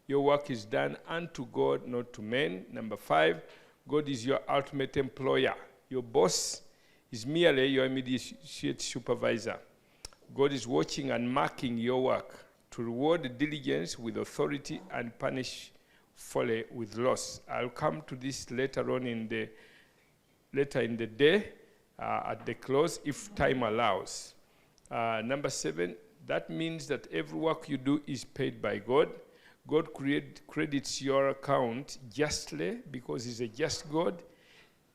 Your work is done unto God, not to men. Number 5, God is your ultimate employer. Your boss is merely your immediate supervisor. God is watching and marking your work to reward diligence with authority and punish folly with loss. I'll come to this later on in the day at the close if time allows. Number 7, that means that every work you do is paid by God. God credits your account justly because he's a just God.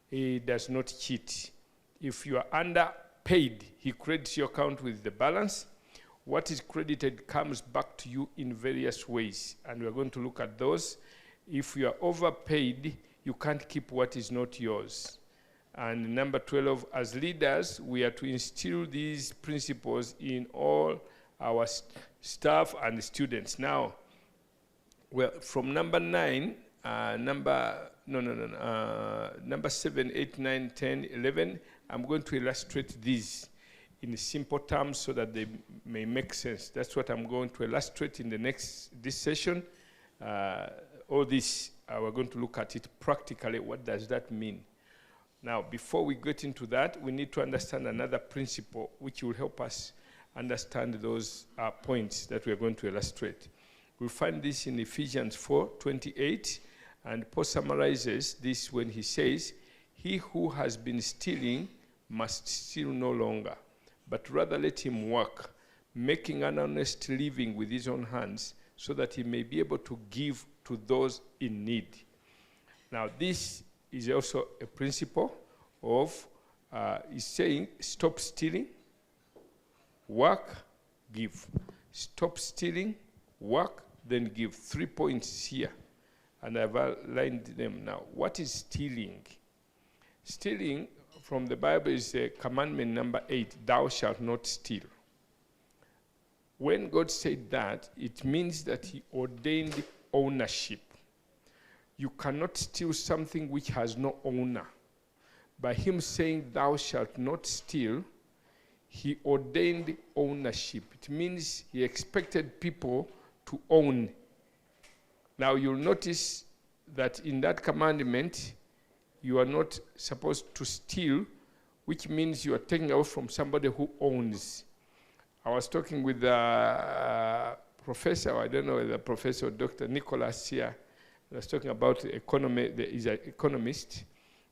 He does not cheat. If you are underpaid, he credits your account with the balance. What is credited comes back to you in various ways, and we're going to look at those. If you are overpaid, you can't keep what is not yours. And number 12, as leaders, we are to instill these principles in all our staff and students. Now, well, from number 9, number 7, 8, 9, 10, 11, I'm going to illustrate these in simple terms so that they may make sense. That's what I'm going to illustrate in this session. All this, we're going to look at it practically. What does that mean? Now, before we get into that, we need to understand another principle which will help us understand those points that we're going to illustrate. We'll find this in Ephesians 4:28, and Paul summarizes this when he says, "He who has been stealing must steal no longer, but rather let him work, making an honest living with his own hands, so that he may be able to give to those in need." Now, this is also a principle of, is saying, stop stealing, work, give. Stop stealing, work, then give. 3 points here, and I've outlined them now. What is stealing? Stealing from the Bible is commandment number 8, thou shalt not steal. When God said that, it means that he ordained ownership. You cannot steal something which has no owner. By him saying, thou shalt not steal, he ordained ownership. It means he expected people to own. Now you'll notice that in that commandment, you are not supposed to steal, which means you are taking out from somebody who owns. I was talking with a professor, I don't know, the professor, Dr. Nicholas here. I was talking about economy. He's an economist.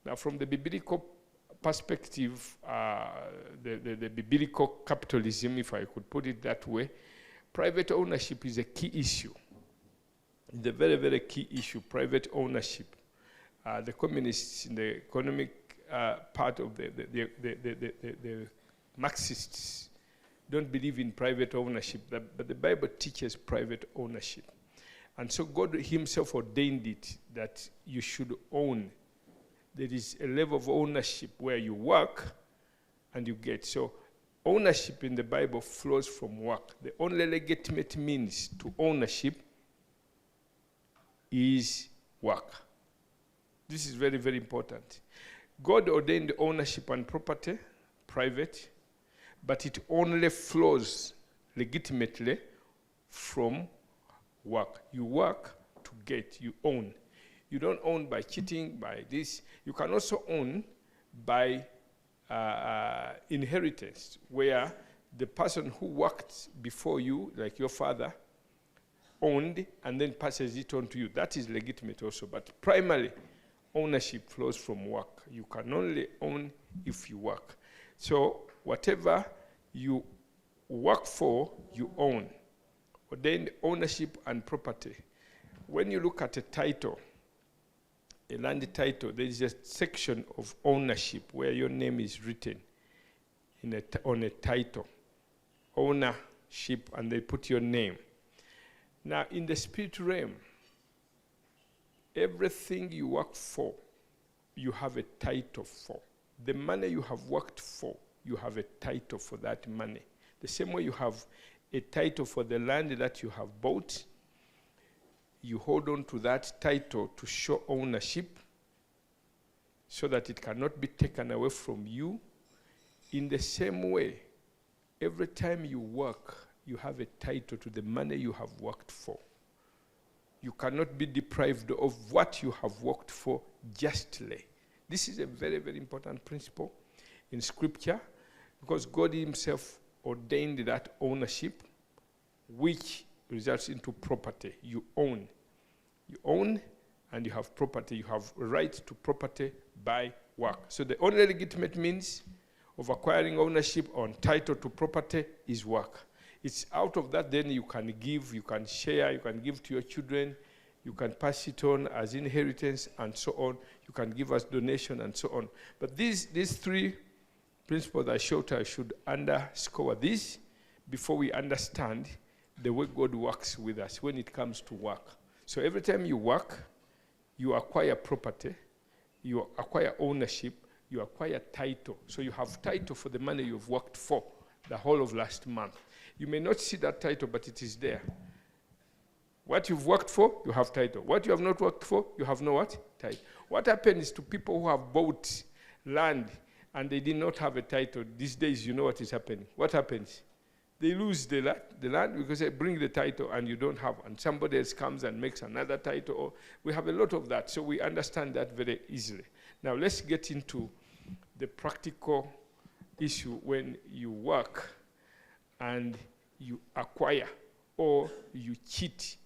Now, from the biblical perspective, the biblical capitalism, if I could put it that way, private ownership is a key issue. It's a very, very key issue, private ownership. The communists in the economic part of the Marxists don't believe in private ownership, but the Bible teaches private ownership. And so God himself ordained it that you should own. There is a level of ownership where you work and you get. So ownership in the Bible flows from work. The only legitimate means to ownership is work. This is very, very important. God ordained ownership and property, private, but it only flows legitimately from work. You work to get, you own. You don't own by cheating, by this. You can also own by inheritance, where the person who worked before you, like your father, owned and then passes it on to you. That is legitimate also, but primarily, ownership flows from work. You can only own if you work. So whatever you work for, you own. Ordained ownership and property. When you look at a title, a land title, there is a section of ownership where your name is written on a title. Ownership, and they put your name. Now, in the spirit realm, everything you work for, you have a title for. The money you have worked for, you have a title for that money. The same way you have a title for the land that you have bought, you hold on to that title to show ownership so that it cannot be taken away from you. In the same way, every time you work, you have a title to the money you have worked for. You cannot be deprived of what you have worked for justly. This is a very, very important principle in Scripture, because God himself ordained that ownership, which results into property. You own. You own and you have property. You have a right to property by work. So the only legitimate means of acquiring ownership or title to property is work. It's out of that then you can give, you can share, you can give to your children, you can pass it on as inheritance and so on. You can give as donation and so on. But these three principles I should underscore this before we understand the way God works with us when it comes to work. So every time you work, you acquire property, you acquire ownership, you acquire title. So you have title for the money you've worked for the whole of last month. You may not see that title, but it is there. What you've worked for, you have title. What you have not worked for, you have no what? Title. What happens to people who have bought land and they did not have a title? These days, you know what is happening. What happens? They lose the land because they bring the title and you don't have, and somebody else comes and makes another title. We have a lot of that, so we understand that very easily. Now let's get into the practical issue when you work and you acquire or you cheat.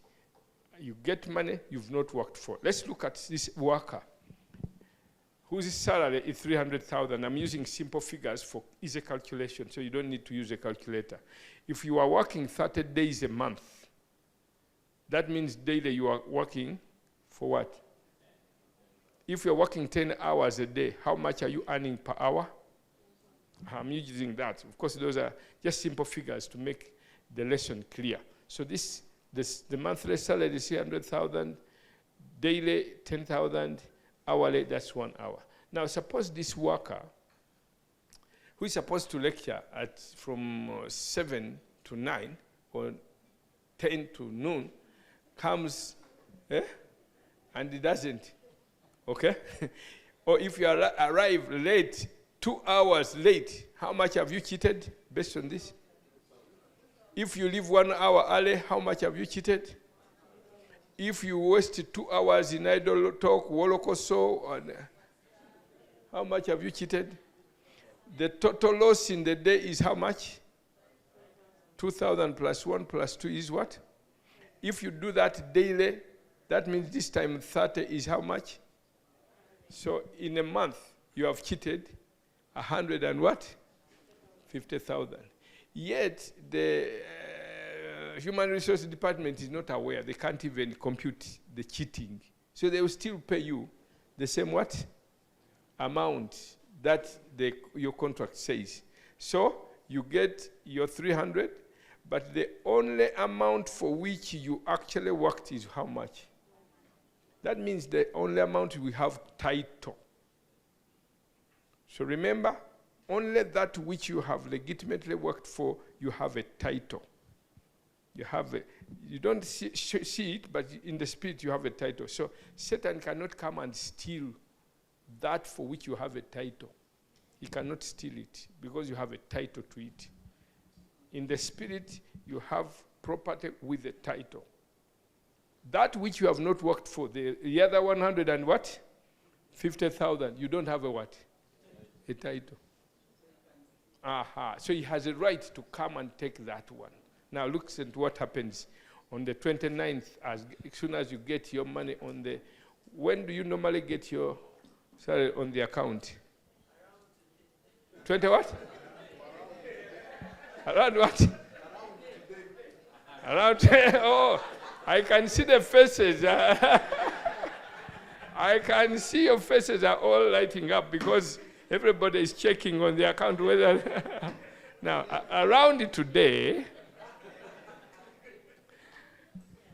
You get money you've not worked for. Let's look at this worker whose salary is 300,000. I'm using simple figures for easy calculation, so you don't need to use a calculator. If you are working 30 days a month, that means daily you are working for what? If you're working 10 hours a day, how much are you earning per hour? I'm using that. Of course, those are just simple figures to make the lesson clear. So the monthly salary is 300,000, daily 10,000, hourly, that's 1 hour. Now, suppose this worker, who is supposed to lecture from 7 to 9 or 10 to noon, comes and he doesn't, okay? Or if you arrive late, 2 hours late, how much have you cheated based on this? If you leave 1 hour early, how much have you cheated? If you waste 2 hours in idle talk, wolokoso, how much have you cheated? The total loss in the day is how much? 2,000 plus 1 plus 2 is what? If you do that daily, that means this time 30 is how much? So in a month, you have cheated 100 and what? 50,000. Yet the Human Resources Department is not aware. They can't even compute the cheating. So they will still pay you the same what? Amount that your contract says. So you get your 300, but the only amount for which you actually worked is how much? That means the only amount we have title. So remember, only that which you have legitimately worked for, you have a title. You don't see it, but in the spirit you have a title. So Satan cannot come and steal that for which you have a title. He cannot steal it because you have a title to it. In the spirit, you have property with a title. That which you have not worked for, the other 100 and what? 50,000, you don't have a what? A title. So he has a right to come and take that one. Now look at what happens on the 29th, as soon as you get your money on the, when do you normally get your salary on the account? 20 what? Around what? Around, oh, I can see the faces. I can see your faces are all lighting up because everybody is checking on the account whether. Now, around today,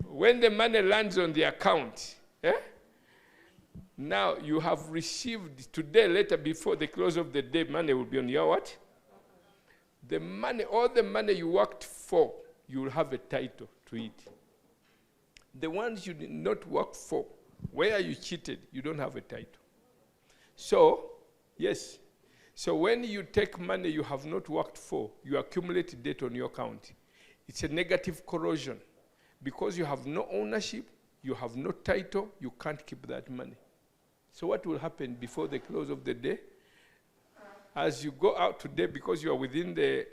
when the money lands on the account, now you have received today, later, before the close of the day, money will be on your what? The money, all the money you worked for, you will have a title to it. The ones you did not work for, where you cheated, you don't have a title. So, yes. So when you take money you have not worked for, you accumulate debt on your account. It's a negative corrosion. Because you have no ownership, you have no title, you can't keep that money. So what will happen before the close of the day? As you go out today, because you are within the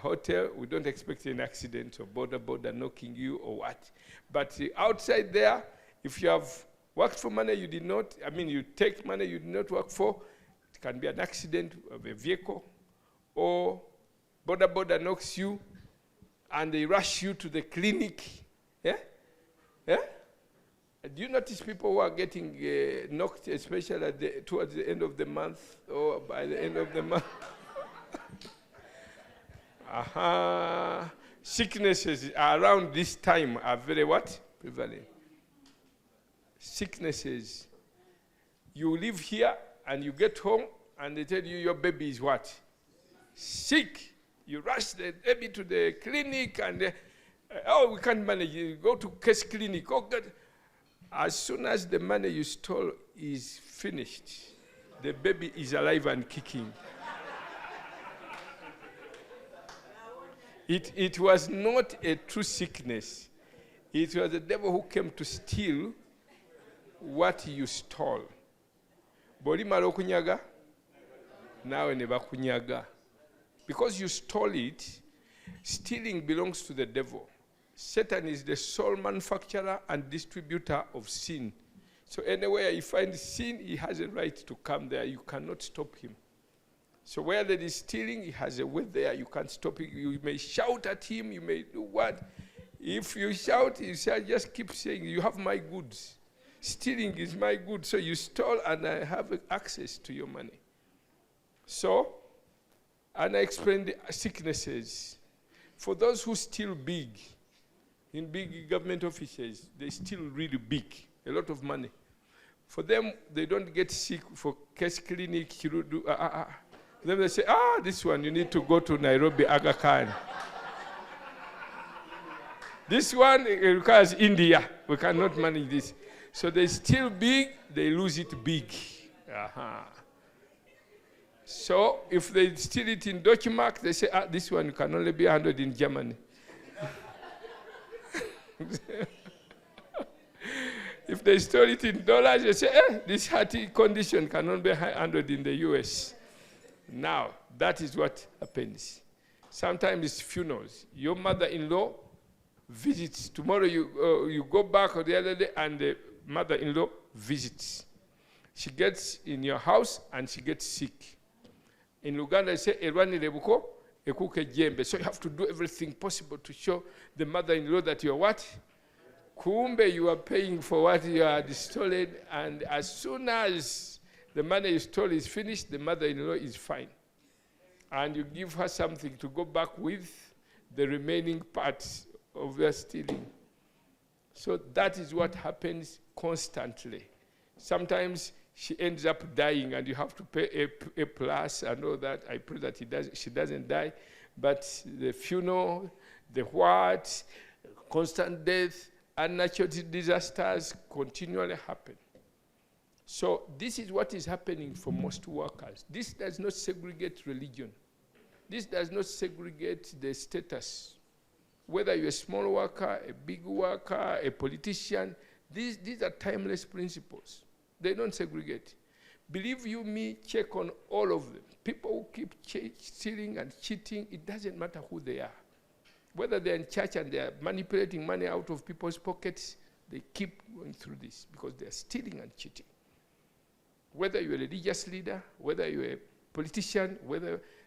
hotel, we don't expect an accident or border knocking you or what. But outside there, if you have worked for money you did not, you take money you did not work for, it can be an accident of a vehicle, or border knocks you, and they rush you to the clinic. Yeah? Yeah? Do you notice people who are getting knocked, especially towards the end of the month or by the end of the month? Sicknesses around this time are very what? Prevalent. Sicknesses. You live here and you get home and they tell you your baby is what? Sick. You rush the baby to the clinic and we can't manage. You go to case clinic. Oh, God. As soon as the money you stole is finished, the baby is alive and kicking. It was not a true sickness. It was the devil who came to steal what you stole. Bolimala okunyaga, nawe ne bakunyaga. Because you stole it, stealing belongs to the devil. Satan is the sole manufacturer and distributor of sin. So anywhere he finds sin, he has a right to come there. You cannot stop him. So where there is stealing, he has a way there. You can't stop him. You may shout at him. You may do what? If you shout, he says, just keep saying, you have my goods. Stealing is my goods. So you stole and I have access to your money. So, and I explained the sicknesses. For those who steal big, in big government offices, they steal really big, a lot of money. For them, they don't get sick for case clinic. Then they say, this one, you need to go to Nairobi Aga Khan. This one requires India. We cannot manage this. So they steal big, they lose it big. So if they steal it in Deutschmark, they say, this one can only be handled in Germany. If they store it in dollars, they say, this hearty condition cannot be handled in the US. Now, that is what happens. Sometimes it's funerals. Your mother-in-law visits. Tomorrow you go back or the other day and the mother-in-law visits. She gets in your house and she gets sick. In Uganda, they say, Erwani Rebuko, Ekuke Jembe. So you have to do everything possible to show the mother-in-law that you're what? Kumbe, you are paying for what you had stolen, and as soon as the money you stole is finished, the mother-in-law is fine. And you give her something to go back with the remaining parts of your stealing. So that is what happens constantly. Sometimes she ends up dying and you have to pay a plus and all that. I pray that she doesn't die. But the funeral, the what, constant death, unnatural disasters continually happen. So this is what is happening for most workers. This does not segregate religion. This does not segregate the status. Whether you're a small worker, a big worker, a politician, these are timeless principles. They don't segregate. Believe you me, check on all of them. People who keep stealing and cheating, it doesn't matter who they are. Whether they're in church and they're manipulating money out of people's pockets, they keep going through this because they're stealing and cheating. Whether you're a religious leader, whether you're a politician,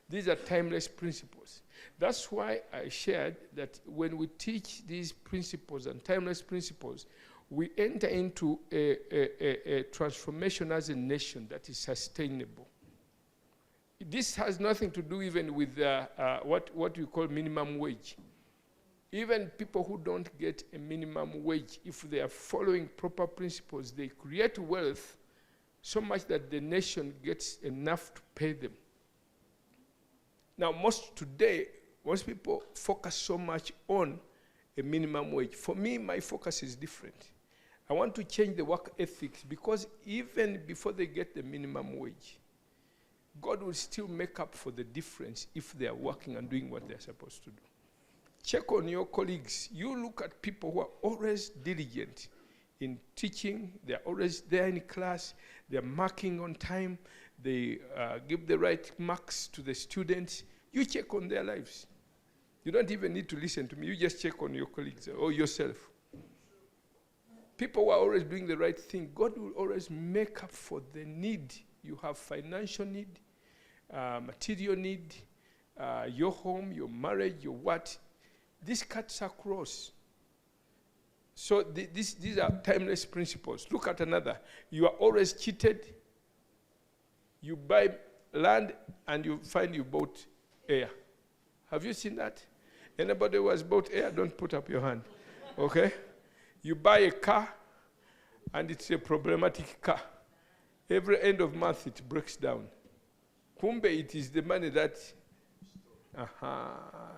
these are timeless principles. That's why I shared that when we teach these principles and timeless principles, we enter into a transformation as a nation that is sustainable. This has nothing to do even with what we call minimum wage. Even people who don't get a minimum wage, if they are following proper principles, they create wealth so much that the nation gets enough to pay them. Now, most people focus so much on a minimum wage. For me, my focus is different. I want to change the work ethics because even before they get the minimum wage, God will still make up for the difference if they are working and doing what they're supposed to do. Check on your colleagues. You look at people who are always diligent in teaching. They're always there in class. They're marking on time. They give the right marks to the students. You check on their lives. You don't even need to listen to me. You just check on your colleagues or yourself. People who are always doing the right thing, God will always make up for the need. You have financial need, material need, your home, your marriage, your what. This cuts across. So these are timeless principles. Look at another. You are always cheated. You buy land and you find you bought air. Have you seen that? Anybody who has bought air, don't put up your hand. Okay? You buy a car and it's a problematic car. Every end of month it breaks down. Kumbe, it is the money that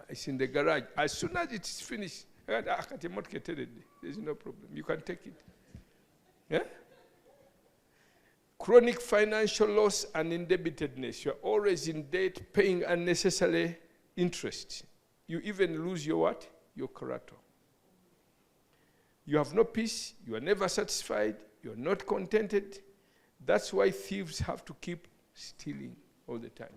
it's in the garage. As soon as it's finished, there's no problem. You can take it. Yeah? Chronic financial loss and indebtedness. You're always in debt, paying unnecessary interest. You even lose your what? Your character. You have no peace. You are never satisfied. You are not contented. That's why thieves have to keep stealing all the time.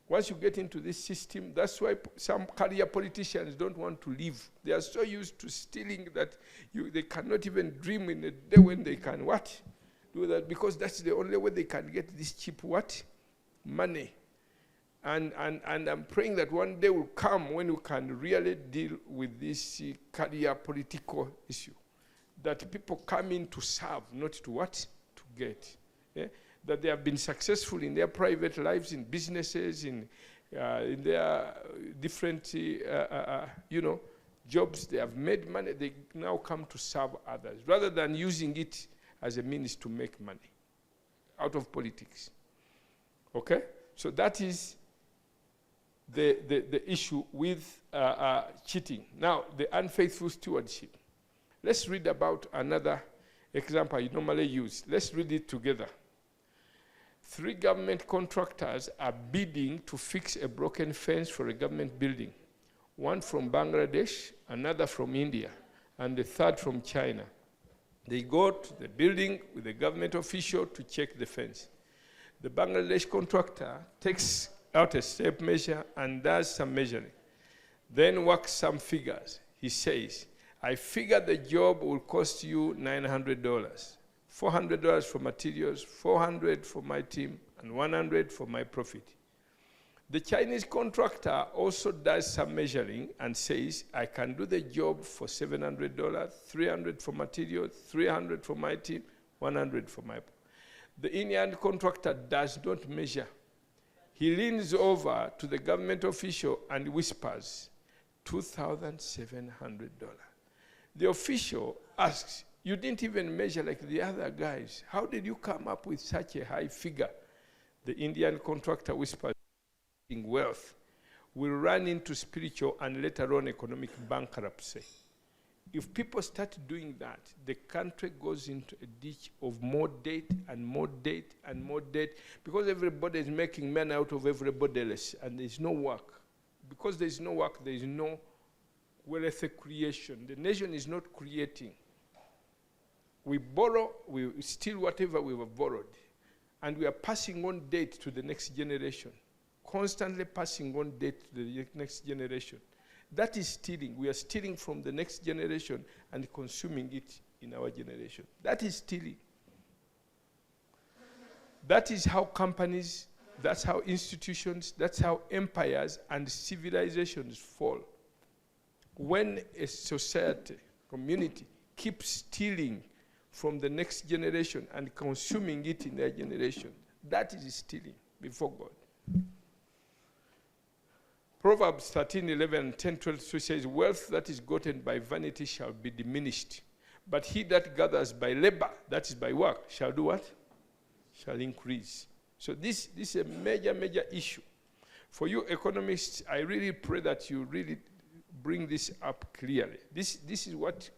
Once you get into this system, that's why some career politicians don't want to leave. They are so used to stealing that they cannot even dream in a day when they can what? Do that, because that's the only way they can get this cheap what? Money. And I'm praying that one day will come when we can really deal with this career political issue. That people come in to serve, not to what? To get. Yeah? That they have been successful in their private lives, in businesses, in their different, jobs. They have made money. They now come to serve others, rather than using it as a means to make money out of politics. Okay? So that is the issue with cheating. Now, the unfaithful stewardship. Let's read about another example I normally use. Let's read it together. 3 government contractors are bidding to fix a broken fence for a government building. One from Bangladesh, another from India, and the third from China. They go to the building with the government official to check the fence. The Bangladesh contractor takes out a tape measure and does some measuring. Then works some figures. He says, I figure the job will cost you $900. $400 for materials, $400 for my team, and $100 for my profit. The Chinese contractor also does some measuring and says, I can do the job for $700, $300 for materials, $300 for my team, $100 for my. The Indian contractor does not measure. He leans over to the government official and whispers, $2,700. The official asks, you didn't even measure like the other guys. How did you come up with such a high figure? The Indian contractor whispers, wealth will run into spiritual and later on economic bankruptcy. If people start doing that, the country goes into a ditch of more debt and more debt and more debt, because everybody is making money out of everybody else, and there's no work. Because there's no work, there's no wealth creation. The nation is not creating. We borrow, we steal whatever we have borrowed, and we are passing on debt to the next generation, constantly passing on debt to the next generation. That is stealing. We are stealing from the next generation and consuming it in our generation. That is stealing. That is how companies, that's how institutions, that's how empires and civilizations fall. When a society, community, keeps stealing from the next generation and consuming it in their generation, that is stealing before God. Proverbs 13:11, 10:12 says, wealth that is gotten by vanity shall be diminished, but he that gathers by labor, that is by work, shall do what? Shall increase. So this is a major, major issue. For you economists, I really pray that you really bring this up clearly. This is what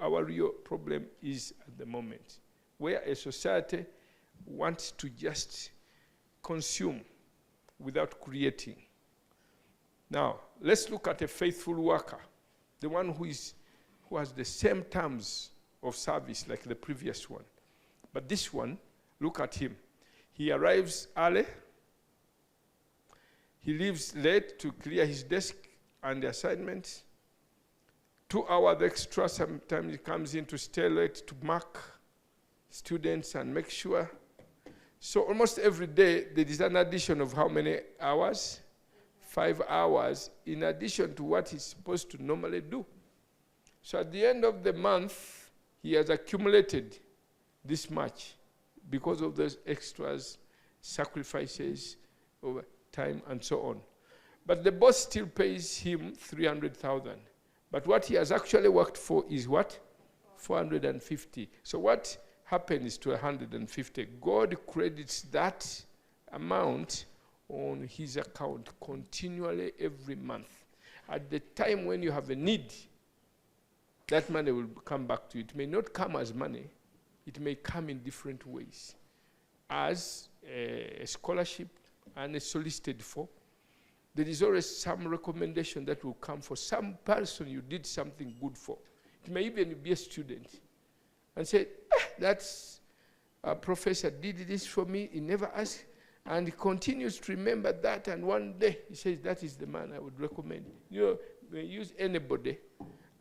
our real problem is at the moment, where a society wants to just consume without creating. Now, let's look at a faithful worker, the one who has the same terms of service like the previous one. But this one, look at him. He arrives early. He leaves late to clear his desk and the assignments. 2 hours extra, sometimes he comes in to stay late to mark students and make sure. So almost every day, there is an addition of how many hours? 5 hours, in addition to what he's supposed to normally do. So at the end of the month, he has accumulated this much because of those extras, sacrifices, over time, and so on. But the boss still pays him 300,000. But what he has actually worked for is what? 450. So what happens to 150? God credits that amount on his account continually every month. At the time when you have a need, that money will come back to you. It may not come as money. It may come in different ways. As a scholarship and is solicited for, there is always some recommendation that will come for some person you did something good for. It may even be a student. And say, that's a professor did this for me. He never asked. And he continues to remember that. And one day he says, that is the man I would recommend. You know, we use anybody.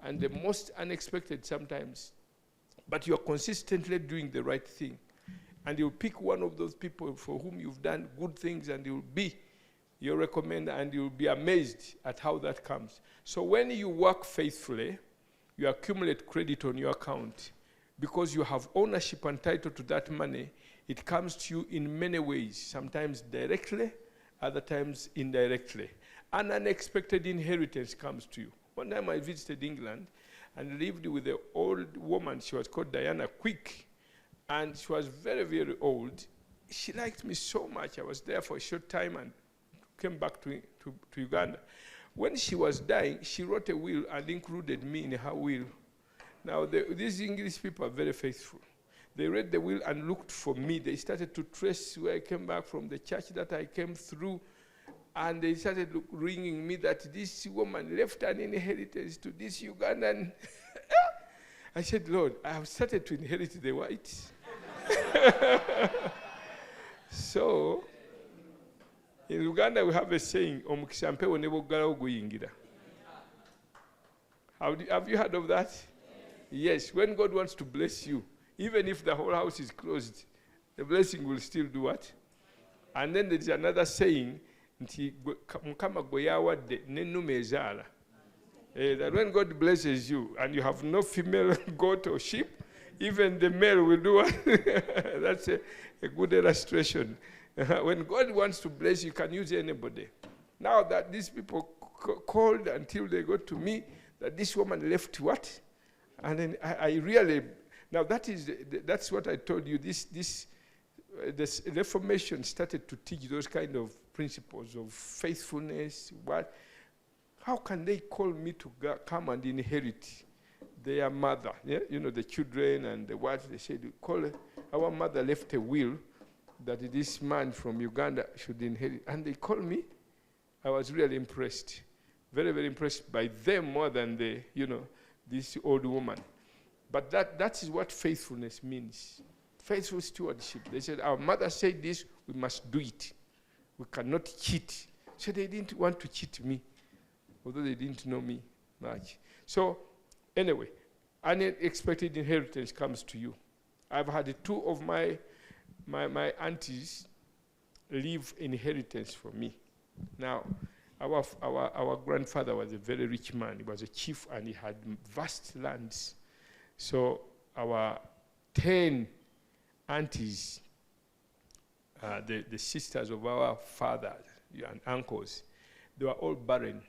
And the most unexpected sometimes. But you're consistently doing the right thing. And you'll pick one of those people for whom you've done good things, and you'll be your recommender, and you'll be amazed at how that comes. So when you work faithfully, you accumulate credit on your account. Because you have ownership and title to that money, it comes to you in many ways, sometimes directly, other times indirectly. An unexpected inheritance comes to you. One time I visited England and lived with an old woman. She was called Diana Quick, and she was very, very old. She liked me so much. I was there for a short time and came back to Uganda. When she was dying, she wrote a will and included me in her will. Now, these English people are very faithful. They read the will and looked for me. They started to trace where I came back from, the church that I came through, and they started ringing me that this woman left an inheritance to this Ugandan. I said, Lord, I have started to inherit the whites. So, in Uganda, we have a saying, omukisa mpewo ne bwoggalawo guyingira. Have you heard of that? Yes, when God wants to bless you, even if the whole house is closed, the blessing will still do what? And then there is another saying, Mukama gwe yawadde n'ennume ezaala. That when God blesses you and you have no female goat or sheep, even the male will do what? That's a good illustration. When God wants to bless you, can use anybody. Now that these people called until they got to me, that this woman left what? And then I really, now that's what I told you. This Reformation started to teach those kind of principles of faithfulness. How can they call me to come and inherit their mother? Yeah? You know, the children and the wife, they said, our mother left a will that this man from Uganda should inherit. And they called me. I was really impressed. Very, very impressed by them more than this old woman. But that is what faithfulness means. Faithful stewardship. They said, our mother said this, we must do it. We cannot cheat. So they didn't want to cheat me, although they didn't know me much. So anyway, unexpected inheritance comes to you. I've had 2 of my aunties leave inheritance for me. Now, our grandfather was a very rich man. He was a chief and he had vast lands. So our 10 aunties, the sisters of our father and uncles, they were all barren.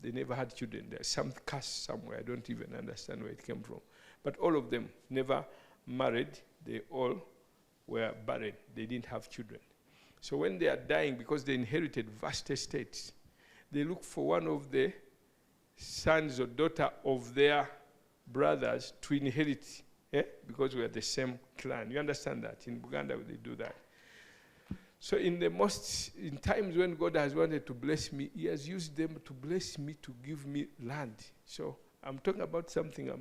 They never had children. There's some curse somewhere. I don't even understand where it came from. But all of them never married. They all were barren. They didn't have children. So when they are dying, because they inherited vast estates, they look for one of the sons or daughter of their brothers to inherit, because we are the same clan. You understand that? In Uganda, they do that. So in times when God has wanted to bless me, he has used them to bless me, to give me land. So I'm talking about something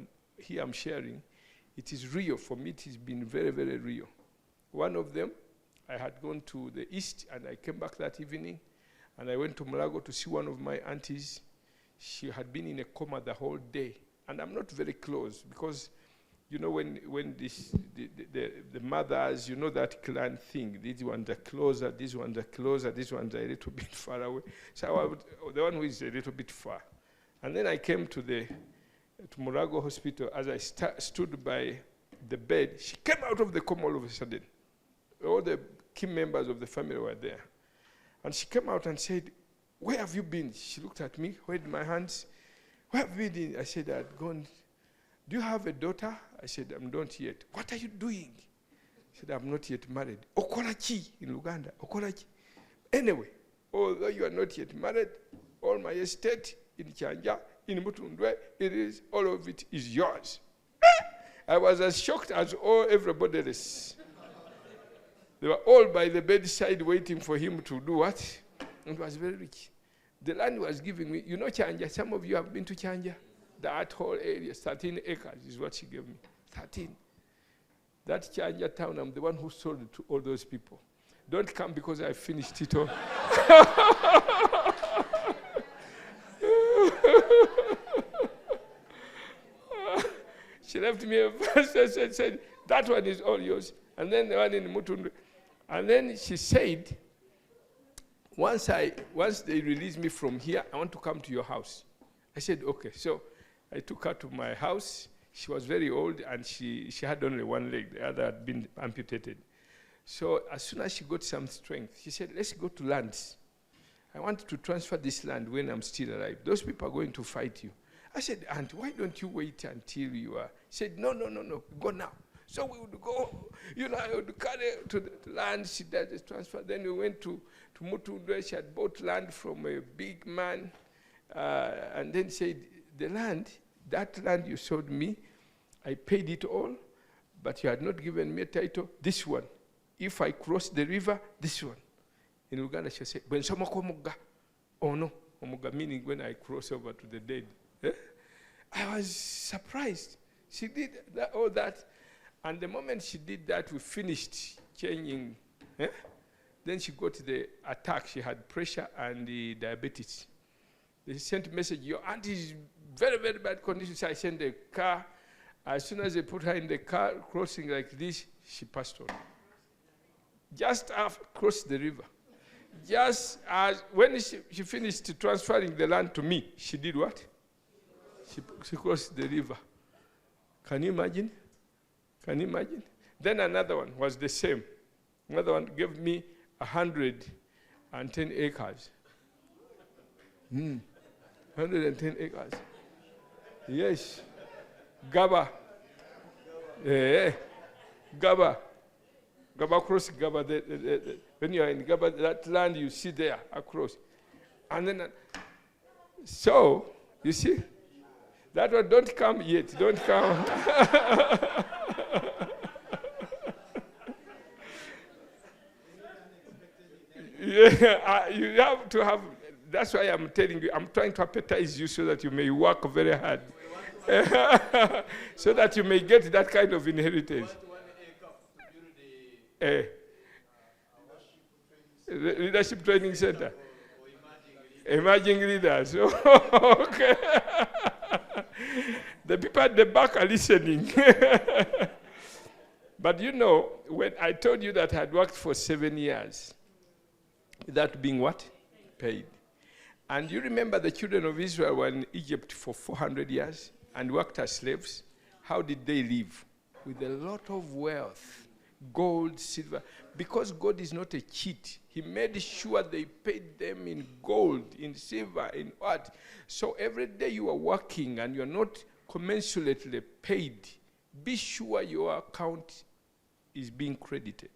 I'm sharing. it is real. For me, it has been very, very real. One of them, I had gone to the east, and I came back that evening, and I went to Mulago to see one of my aunties. She had been in a coma the whole day, and I'm not very close, because you know, when the mothers, you know that clan thing, these ones are closer, these ones are closer, these ones are a little bit far away. So the one who is a little bit far. And then I came to Murago Hospital. As I stood by the bed, she came out of the coma all of a sudden. All the key members of the family were there. And she came out and said, "Where have you been?" She looked at me, held my hands. "Where have you been?" I said, "I had gone." "Do you have a daughter?" I said, "I'm not yet." "What are you doing?" She said, "I'm not yet married." "Okolachi," in Uganda. "Okolachi." "Anyway, although you are not yet married, all my estate in Chanja, in Mutundwe, all of it is yours." I was as shocked as everybody else. They were all by the bedside waiting for him to do what? It was very rich. The land was giving me, you know Chanja, some of you have been to Chanja. That whole area, 13 acres is what she gave me. 13. That Chanja town, I'm the one who sold it to all those people. Don't come because I finished it all. She left me a verse and said, "That one is all yours." And then the one in Mutundu. And then she said, once they release me from here, I want to come to your house. I said, "Okay." So I took her to my house. She was very old, and she had only one leg. The other had been amputated. So as soon as she got some strength, she said, "Let's go to lands. I want to transfer this land when I'm still alive. Those people are going to fight you." I said, "Aunt, why don't you wait until you are?" She said, No, go now. So we would go, I would carry to the land. She did the transfer. Then we went to Mutundwe. She had bought land from a big man, and then said, that land you sold me, I paid it all, but you had not given me a title. This one, if I cross the river, this one. In Uganda, she said, "When somokomuga." Oh no, omuga meaning when I cross over to the dead. I was surprised. She did all that. And the moment she did that, we finished changing. Then she got the attack. She had pressure and the diabetes. They sent a message, "Your aunt is very, very bad condition." So I sent the car. As soon as they put her in the car, crossing like this, she passed on. Just across the river. Just as when she finished transferring the land to me, she did what? She crossed the river. Can you imagine? Can you imagine? Then another one was the same. Another one gave me 110 acres. 110 acres. Yes. Gaba. Gaba. Gaba cross Gaba. When you are in Gaba, that land you see there across. And then, so, you see, that one, don't come yet. Don't come. Yeah, you have to have, that's why I'm telling you, I'm trying to appetize you so that you may work very hard. So that you may get that kind of inheritance. Leadership Training Center. Emerging leaders. Okay. The people at the back are listening. But when I told you that I had worked for 7 years, that being what? Paid. And you remember the children of Israel were in Egypt for 400 years and worked as slaves. How did they live? With a lot of wealth, gold, silver. Because God is not a cheat, He made sure they paid them in gold, in silver, in what. So every day you are working and you're not commensurately paid, be sure your account is being credited.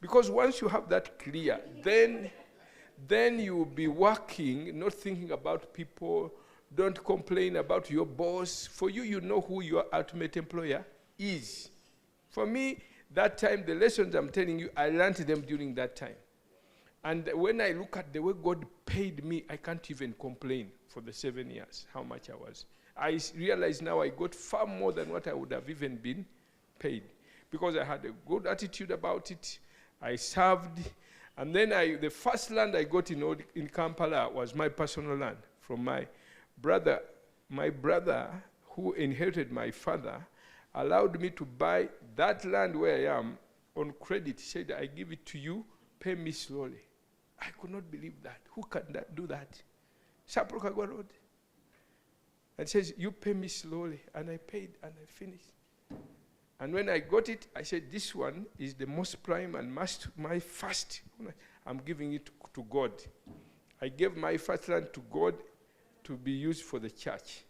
Because once you have that clear, then you will be working, not thinking about people. Don't complain about your boss. For you, you know who your ultimate employer is. For me, that time, the lessons I'm telling you, I learned them during that time. And when I look at the way God paid me, I can't even complain for the 7 years, how much I was. I realize now I got far more than what I would have even been paid, because I had a good attitude about it. I served, and then the first land I got in Kampala was my personal land from my brother. My brother, who inherited my father, allowed me to buy that land where I am on credit. He said, I give it to you, pay me slowly. I could not believe that. Who can do that? Saprokagwa Road. And says, you pay me slowly. And I paid and I finished. And when I got it, I said, this one is the most prime and my first. I'm giving it to God. I gave my first land to God to be used for the church.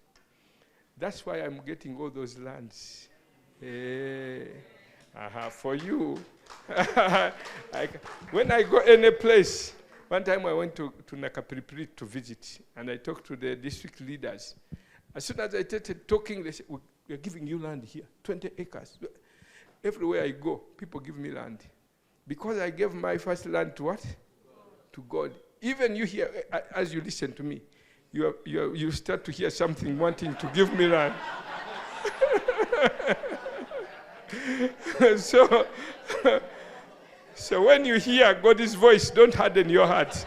That's why I'm getting all those lands. For you. When I go any place, one time I went to Nakapiripiri to visit, and I talked to the district leaders. As soon as I started talking, they said, we're giving you land here, 20 acres. Everywhere I go, people give me land. Because I gave my first land to what? To God. Even you here, as you listen to me, you start to hear something wanting to give me land. So when you hear God's voice, don't harden your heart.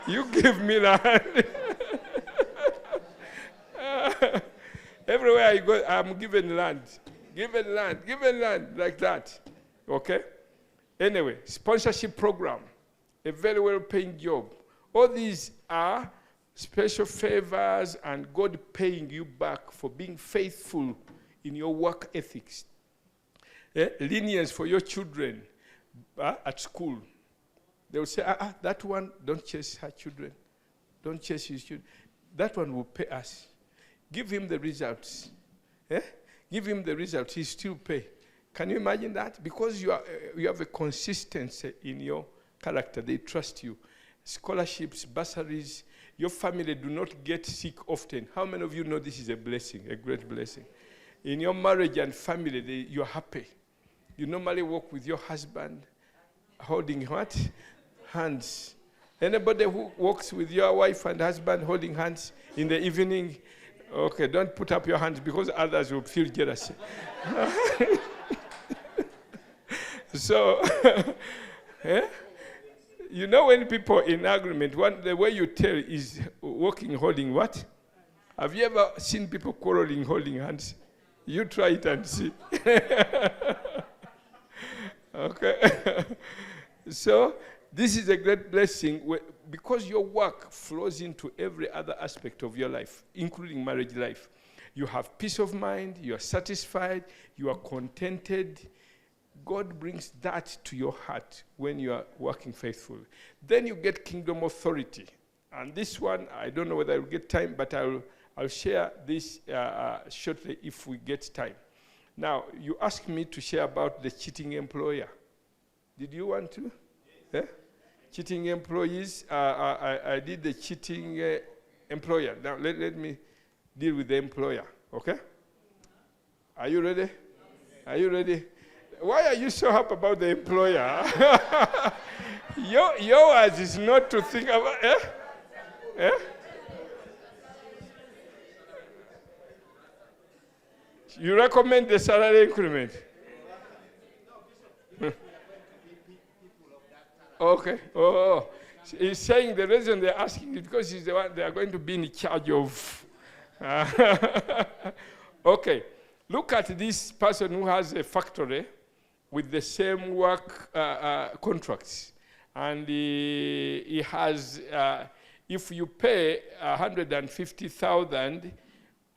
You give me land. Everywhere I go, I'm given land. Given land, like that. Okay? Anyway, sponsorship program, a very well-paying job. All these are special favors and God paying you back for being faithful in your work ethics. Lenience for your children at school. They will say, that one, don't chase her children. Don't chase his children. That one will pay us. Give him the results. Give him the results. He still pay. Can you imagine that? Because you have a consistency in your character. They trust you. Scholarships, bursaries. Your family do not get sick often. How many of you know this is a blessing, a great blessing? In your marriage and family, you're happy. You normally walk with your husband holding what? Hands. Anybody who walks with your wife and husband holding hands in the evening? Okay, don't put up your hands because others will feel jealous. So, you know when people in agreement, the way you tell is walking holding what? Have you ever seen people quarreling holding hands? You try it and see. Okay. So this is a great blessing because your work flows into every other aspect of your life, including marriage life. You have peace of mind, you are satisfied, you are contented. God brings that to your heart when you are working faithfully. Then you get kingdom authority. And this one, I don't know whether I'll get time, but I'll share this shortly if we get time. Now, you asked me to share about the cheating employer. Did you want to? Yeah? Cheating employees. I did the cheating employer. Now, let me deal with the employer, okay? Are you ready? Are you ready? Why are you so happy about the employer? Yours is not to think about, You recommend the salary increment? Okay. Oh. He's saying the reason they're asking is because he's the one they are going to be in charge of. Okay. Look at this person who has a factory with the same work contracts. And he has, if you pay 150,000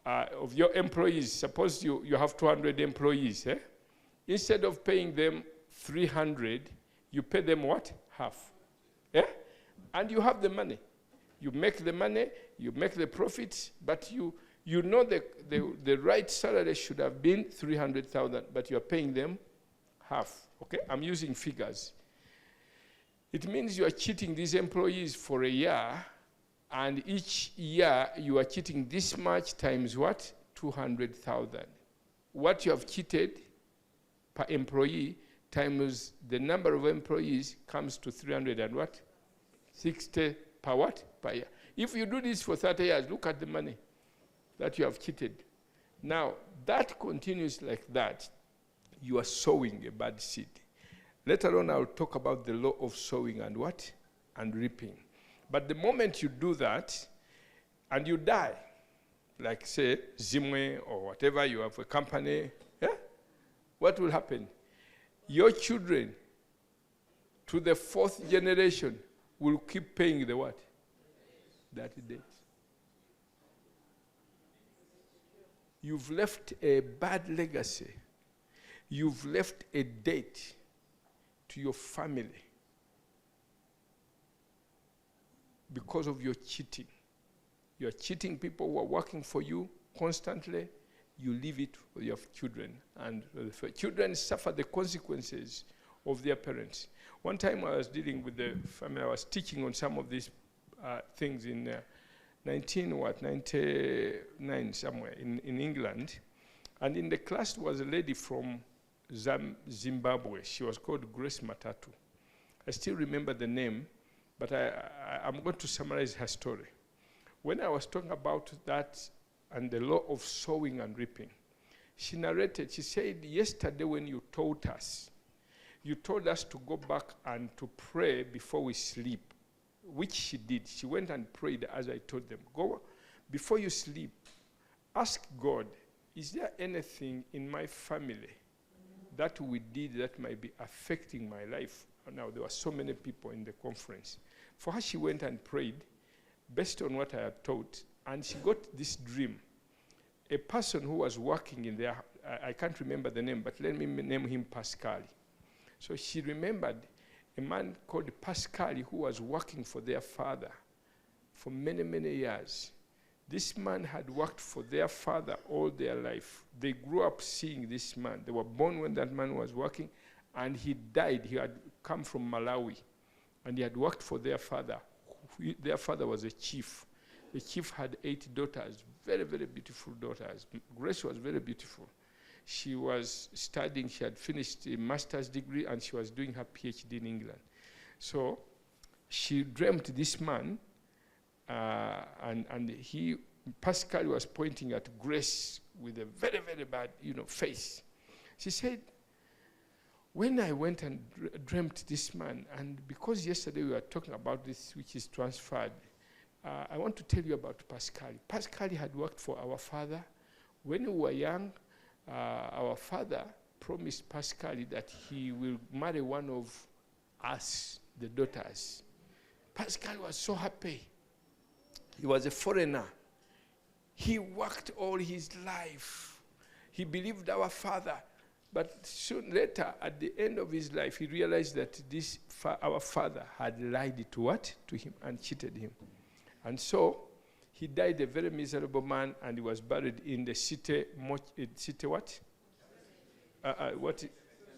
of your employees, suppose you have 200 employees, instead of paying them 300, you pay them what? Half. And you have the money. You make the money, you make the profits, but you know the right salary should have been 300,000, but you're paying them half. Okay? I'm using figures. It means you are cheating these employees for a year, and each year you are cheating this much times what? 200,000. What you have cheated per employee times the number of employees comes to 300 and what? 60 per what? Per year. If you do this for 30 years, look at the money. that you have cheated. Now, that continues like that. You are sowing a bad seed. Later on, I'll talk about the law of sowing and what? And reaping. But the moment you do that, and you die, like say, Zimwe or whatever, you have a company, yeah? What will happen? Your children, to the 4th generation, will keep paying the what? That debt. You've left a bad legacy. You've left a debt to your family because of your cheating. You're cheating people who are working for you constantly. You leave it for your children. And the children suffer the consequences of their parents. One time I was dealing with the family. I was teaching on some of these things in 1999 somewhere in England. And in the class was a lady from Zimbabwe. She was called Grace Matatu. I still remember the name, but I'm going to summarize her story. When I was talking about that and the law of sowing and reaping, she narrated, she said, yesterday when you taught us, you told us to go back and to pray before we sleep, which she did. She went and prayed as I told them. Go, before you sleep, ask God, is there anything in my family that we did that might be affecting my life? Now, there were so many people in the conference. For her, she went and prayed based on what I had taught, and she got this dream. A person who was working in there, I can't remember the name, but let me name him Pascal. So she remembered a man called Pascal who was working for their father for many, many years. This man had worked for their father all their life. They grew up seeing this man. They were born when that man was working, and he died. He had come from Malawi, and he had worked for their father. Their father was a chief. The chief had 8 daughters, very, very beautiful daughters. Grace was very beautiful. She was studying, she had finished a master's degree, and she was doing her PhD in England. So she dreamt this man, and Pascal was pointing at Grace with a very, very bad, face. She said, when I went and dreamt this man, and because yesterday we were talking about this, which is transferred, I want to tell you about Pascal. Pascal had worked for our father. When we were young, our father promised Pascal that he will marry one of us, the daughters. Pascal was so happy. He was a foreigner. He worked all his life. He believed our father. But soon later, at the end of his life, he realized that our father had lied to him and cheated him. And so he died a very miserable man, and he was buried in the city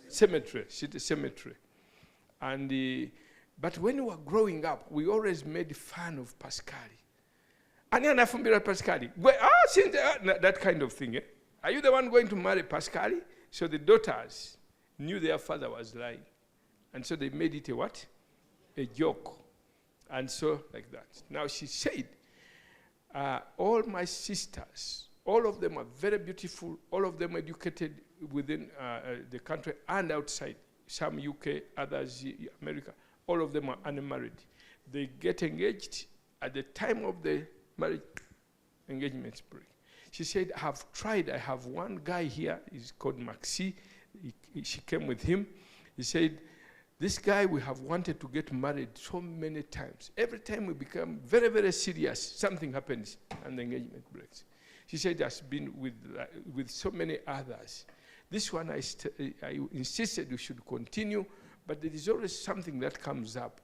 cemetery. City cemetery. And but when we were growing up, we always made fun of Pascal. Pascal, that kind of thing. Are you the one going to marry Pascal? So the daughters knew their father was lying. And so they made it a joke. And so like that. Now she said, all my sisters, all of them are very beautiful, all of them educated within the country and outside. Some UK, others America. All of them are unmarried. They get engaged at the time of the marriage engagement break. She said, I have tried. I have one guy here. He's called Maxi. She came with him. He said, this guy, we have wanted to get married so many times. Every time we become very, very serious, something happens and the engagement breaks. She said, has been with so many others. This one, I insisted we should continue, but there is always something that comes up.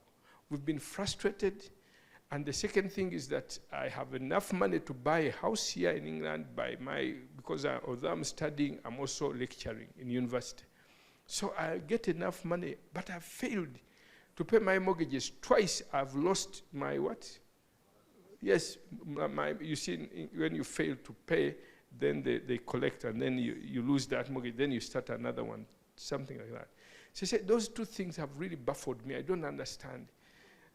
We've been frustrated. And the second thing is that I have enough money to buy a house here in England because although I'm studying, I'm also lecturing in university. So I get enough money, but I've failed to pay my mortgages. Twice I've lost my what? Yes, you see, when you fail to pay, then they collect, and then you lose that mortgage, then you start another one, something like that. She said, those two things have really baffled me. I don't understand.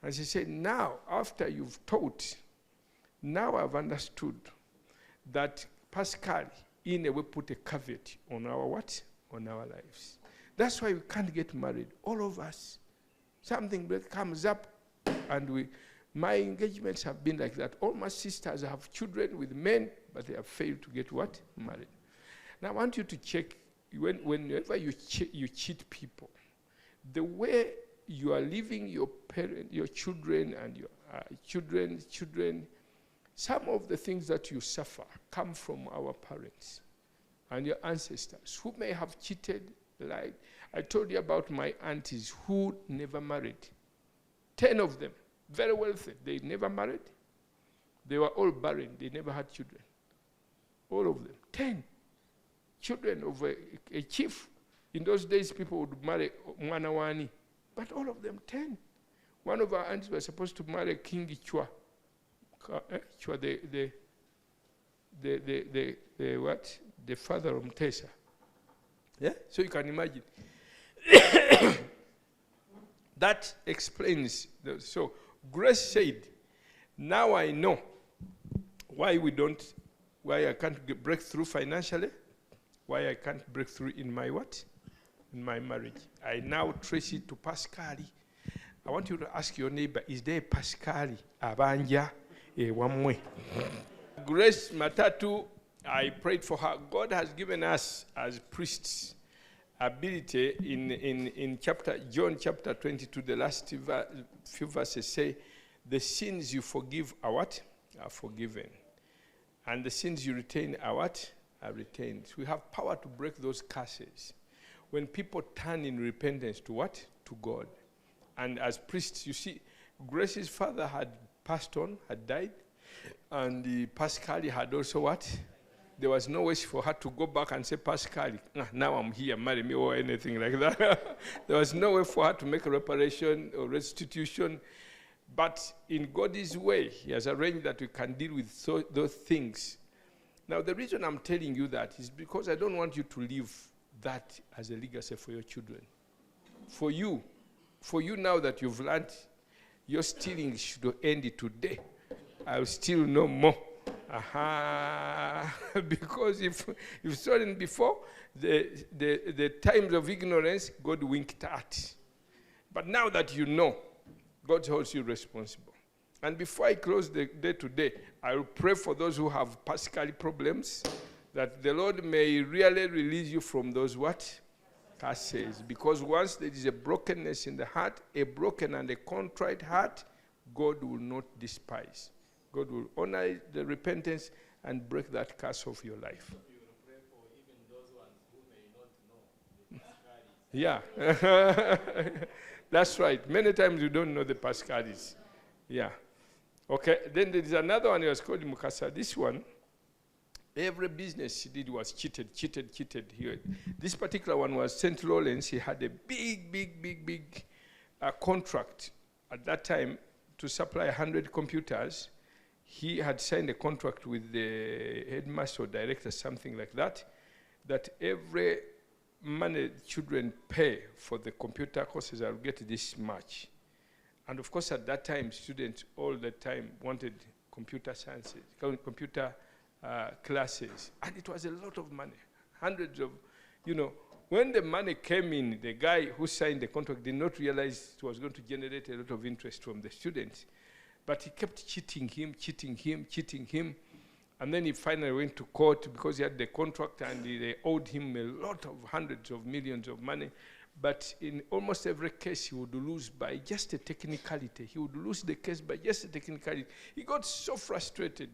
And she said, now, after you've taught, now I've understood that Pascal, in a way, put a caveat on our what? On our lives. That's why we can't get married. All of us. Something that comes up, and my engagements have been like that. All my sisters have children with men, but they have failed to get what? Married. Now I want you to check, whenever you cheat people, the way you are leaving your children and your children, some of the things that you suffer come from our parents and your ancestors who may have cheated. Like I told you about my aunties who never married. 10 of them, very wealthy. They never married. They were all barren. They never had children. All of them. 10 children of a chief. In those days, people would marry Mwanawani. But all of them, 10. One of our aunts was supposed to marry King Chua. Chua, the what? The father of Mtesa. Yeah? So you can imagine. That explains. So Grace said, now I know why I can't break through financially, why I can't break through in my what? In my marriage. I now trace it to Pascali. I want you to ask your neighbor, is there a Pascali? Abanja, one way. Grace Matatu, I prayed for her. God has given us as priests ability in John chapter 22, the last few verses say, the sins you forgive are what? Are forgiven. And the sins you retain are what? Are retained. So we have power to break those curses. When people turn in repentance to what? To God. And as priests, you see, Grace's father had passed on, had died. And the Pascali had also what? There was no wish for her to go back and say, Pascal, now I'm here, marry me, or anything like that. There was no way for her to make a reparation or restitution. But in God's way, He has arranged that we can deal with those things. Now, the reason I'm telling you that is because I don't want you to leave that as a legacy for your children. For you now that you've learned, your stealing should end today. I'll steal no more. Because if you've stolen before, the times of ignorance, God winked at. But now that you know, God holds you responsible. And before I close the day today, I will pray for those who have Pascal problems, that the Lord may really release you from those what? Curses. Because once there is a brokenness in the heart, a broken and a contrite heart, God will not despise. God will honor the repentance and break that curse of your life. You will pray for even those ones who may not know the Pascalis. Yeah. That's right. Many times you don't know the Pascalis. Yeah. Okay. Then there is another one. It was called Mukasa. This one, every business he did was cheated. Here. This particular one was St. Lawrence. He had a big contract at that time to supply 100 computers. He had signed a contract with the headmaster or director, something like that, that every money children pay for the computer courses, I'll get this much. And of course, at that time, students all the time wanted computer sciences, computer classes. And it was a lot of money, hundreds of, when the money came in, the guy who signed the contract did not realize it was going to generate a lot of interest from the students. But he kept cheating him. And then he finally went to court because he had the contract and they owed him a lot of hundreds of millions of money. But in almost every case, he would lose by just a technicality. He would lose the case by just a technicality. He got so frustrated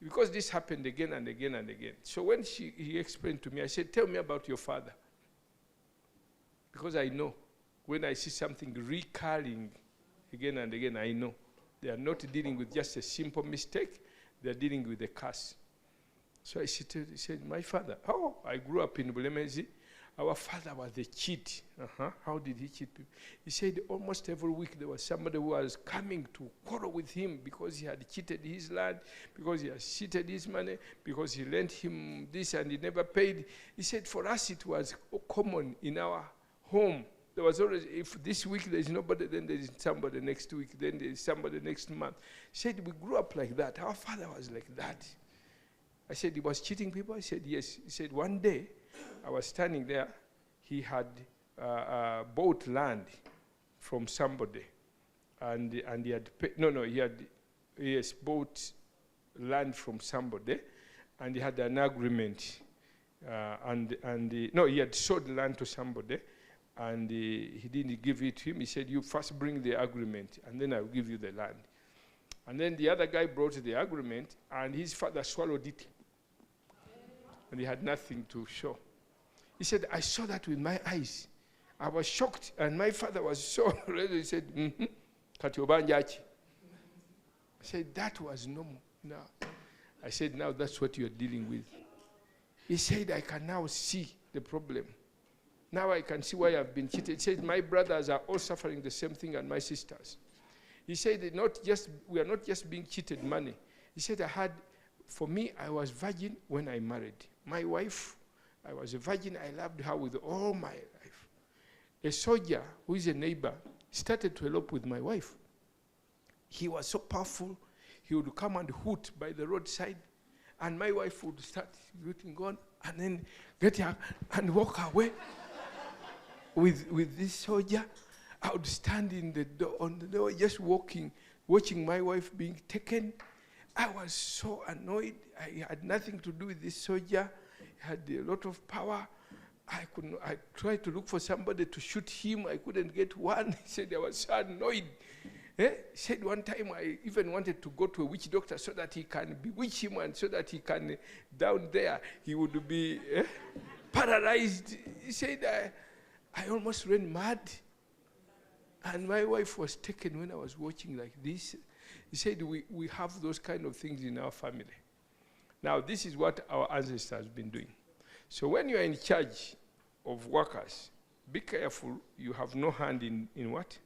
because this happened again and again and again. So when he explained to me, I said, tell me about your father. Because I know when I see something recurring again and again, I know. They are not dealing with just a simple mistake. They are dealing with a curse. So I said, my father, I grew up in Bulemezi. Our father was a cheat. How did he cheat people? He said almost every week there was somebody who was coming to quarrel with him because he had cheated his land, because he had cheated his money, because he lent him this and he never paid. He said for us it was common in our home. There was always, if this week there is nobody, then there is somebody next week, then there is somebody next month. He said we grew up like that. Our father was like that. I said, he was cheating people? He said, yes. He said, one day, I was standing there. He had bought land from somebody. And he had bought land from somebody. And he had an agreement. He had sold land to somebody. And he didn't give it to him. He said, you first bring the agreement, and then I'll give you the land. And then the other guy brought the agreement, and his father swallowed it. And he had nothing to show. He said, I saw that with my eyes. I was shocked, and my father was so ready. He said, Katiobanjachi. I said, that was normal. No. I said, now that's what you're dealing with. He said, I can now see the problem. Now I can see why I've been cheated. He said, my brothers are all suffering the same thing, and my sisters. He said, we are not just being cheated money. He said, for me, I was virgin when I married. My wife, I was a virgin. I loved her with all my life. A soldier who is a neighbor started to elope with my wife. He was so powerful. He would come and hoot by the roadside, and my wife would start hooting on, and then get her and walk away with this soldier. I would stand on the door, just watching my wife being taken. I was so annoyed. I had nothing to do with this soldier. He had a lot of power. I tried to look for somebody to shoot him. I couldn't get one. He said I was so annoyed. He said one time I even wanted to go to a witch doctor so that he can bewitch him, and so that he can, down there, he would be paralyzed. He said, I almost ran mad. And my wife was taken when I was watching like this. He said, we have those kind of things in our family. Now, this is what our ancestors have been doing. So when you are in charge of workers, be careful you have no hand in what?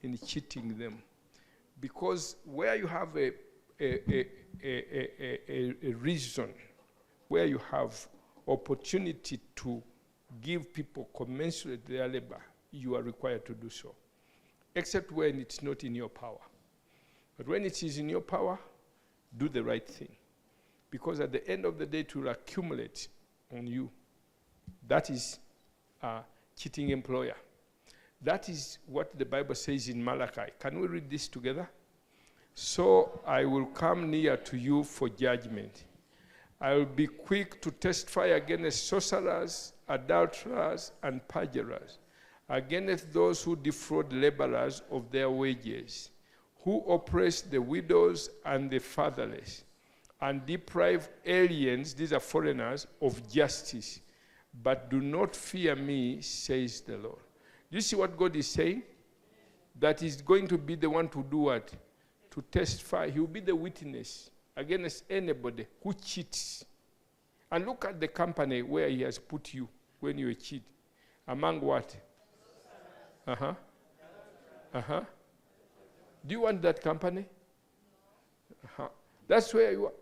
In cheating them. Because where you have a reason, where you have opportunity to give people commensurate their labor, you are required to do so, except when it's not in your power. But when it is in your power, do the right thing. Because at the end of the day, it will accumulate on you. That is a cheating employer. That is what the Bible says in Malachi. Can we read this together? So I will come near to you for judgment. I will be quick to testify against sorcerers, adulterers, and perjurers, against those who defraud laborers of their wages, who oppress the widows and the fatherless, and deprive aliens, these are foreigners, of justice. But do not fear me, says the Lord. Do you see what God is saying? That he's going to be the one to do what? To testify. He will be the witness against anybody who cheats. And look at the company where he has put you when you cheat. Among what? Do you want that company? That's where you are.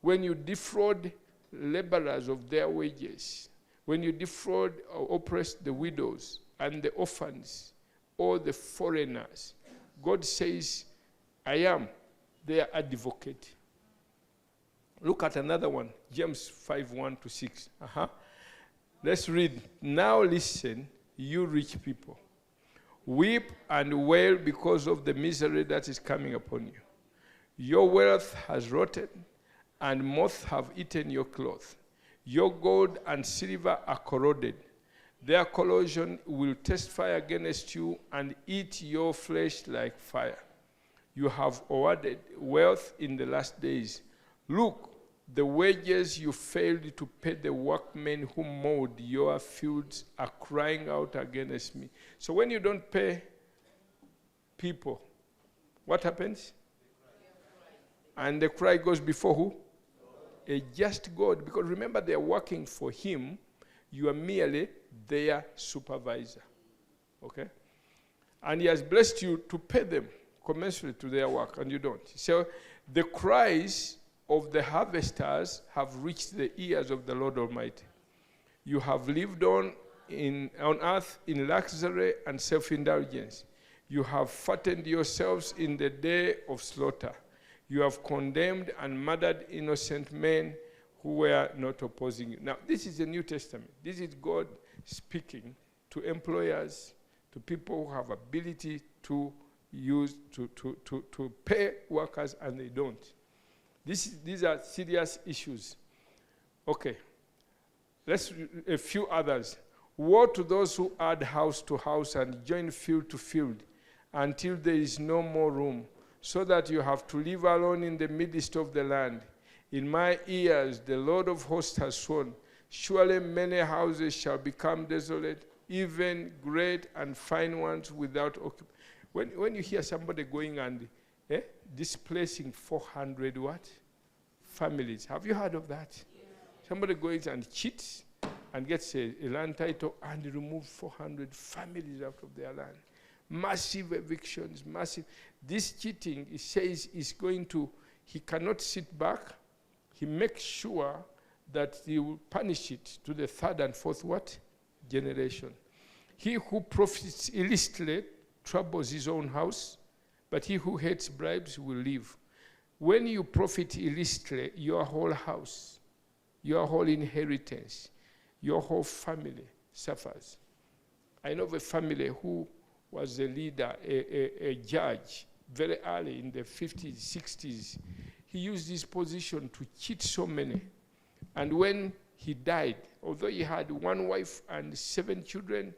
When you defraud laborers of their wages, when you defraud or oppress the widows and the orphans or the foreigners, God says, I am their advocate. Look at another one, James 5:1-6. Let's read. Now listen, you rich people. Weep and wail because of the misery that is coming upon you. Your wealth has rotted, and moths have eaten your cloth. Your gold and silver are corroded. Their corrosion will testify against you and eat your flesh like fire. You have awarded wealth in the last days. Look, the wages you failed to pay the workmen who mowed your fields are crying out against me. So when you don't pay people, what happens? And the cry goes before who? A just God. Because remember, they are working for him. You are merely their supervisor. Okay? And he has blessed you to pay them commensurate to their work, and you don't. So the cries of the harvesters have reached the ears of the Lord Almighty. You have lived on earth in luxury and self-indulgence. You have fattened yourselves in the day of slaughter. You have condemned and murdered innocent men who were not opposing you. Now, this is the New Testament. This is God speaking to employers, to people who have ability to use, to pay workers, and they don't. These are serious issues. Okay. A few others. Woe to those who add house to house and join field to field until there is no more room, so that you have to live alone in the midst of the land. In my ears, the Lord of hosts has sworn, surely many houses shall become desolate, even great and fine ones without occupation. When you hear somebody going and displacing 400 what? Families. Have you heard of that? Yeah. Somebody goes and cheats and gets a land title and remove 400 families out of their land. Massive evictions, massive. This cheating, he says, he cannot sit back. He makes sure that he will punish it to the third and fourth what? Generation. He who profits illicitly troubles his own house, but he who hates bribes will live. When you profit illicitly, your whole house, your whole inheritance, your whole family suffers. I know of a family who was a leader, a judge, very early in the 50s, 60s. He used his position to cheat so many. And when he died, although he had one wife and 7 children,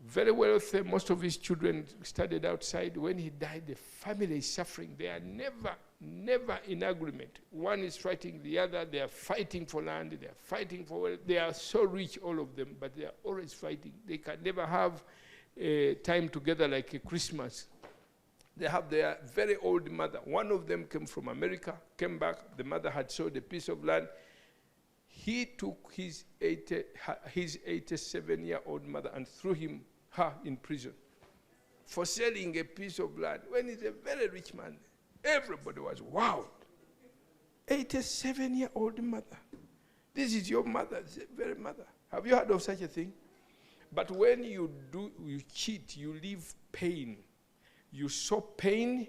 very wealthy, most of his children studied outside. When he died, the family is suffering. They are never in agreement. One is fighting the other. They are fighting for land. They are fighting for wealth. They are so rich, all of them, but they are always fighting. They can never have time together like a Christmas. They have their very old mother. One of them came from America, came back. The mother had sold a piece of land. He took his 87-year-old mother and threw her in prison for selling a piece of land. When he's a very rich man, everybody was wowed. 87-year-old mother. This is your mother, the very mother. Have you heard of such a thing? But when you cheat, you leave pain. You sow pain,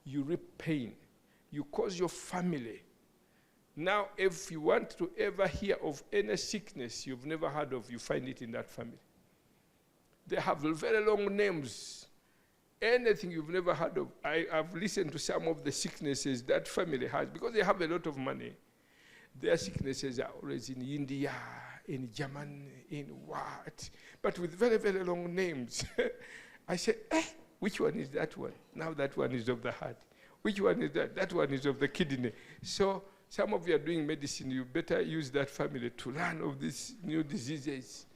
you reap pain. You cause your family. Now, if you want to ever hear of any sickness you've never heard of, you find it in that family. They have very long names. Anything you've never heard of. I've listened to some of the sicknesses that family has, because they have a lot of money. Their sicknesses are always in India, in Germany, in what? But with very, very long names. I said, which one is that one? Now that one is of the heart. Which one is that? That one is of the kidney. So some of you are doing medicine, you better use that family to learn of these new diseases.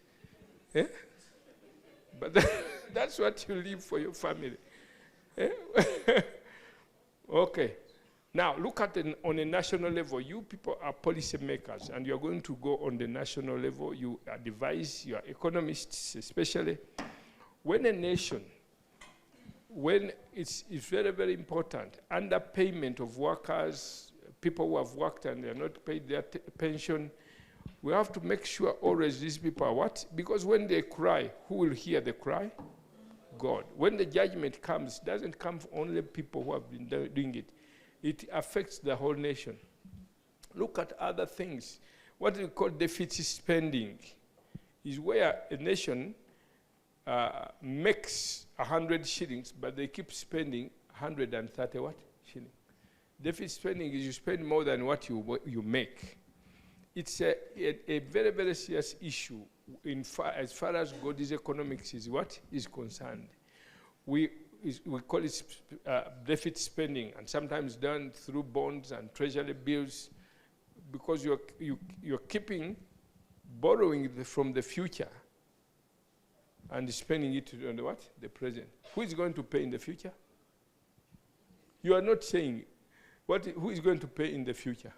But that's what you leave for your family. Okay. Now, look at on a national level. You people are policy makers, and you're going to go on the national level. You advise, you are economists especially. When a nation, when it's very, very important, underpayment of workers, people who have worked and they are not paid their pension, we have to make sure always these people are what? Because when they cry, who will hear the cry? God. When the judgment comes, it doesn't come from only people who have been doing it. It affects the whole nation. Look at other things. What we call deficit spending is where a nation makes 100 shillings, but they keep spending 130 what? Shillings. Deficit spending is you spend more than what you make. It's a very, very serious issue as far as God's economics is concerned. We call it deficit spending, and sometimes done through bonds and treasury bills, because you're keeping borrowing from the future and spending it on the present. Who is going to pay in the future? You are not saying who is going to pay in the future?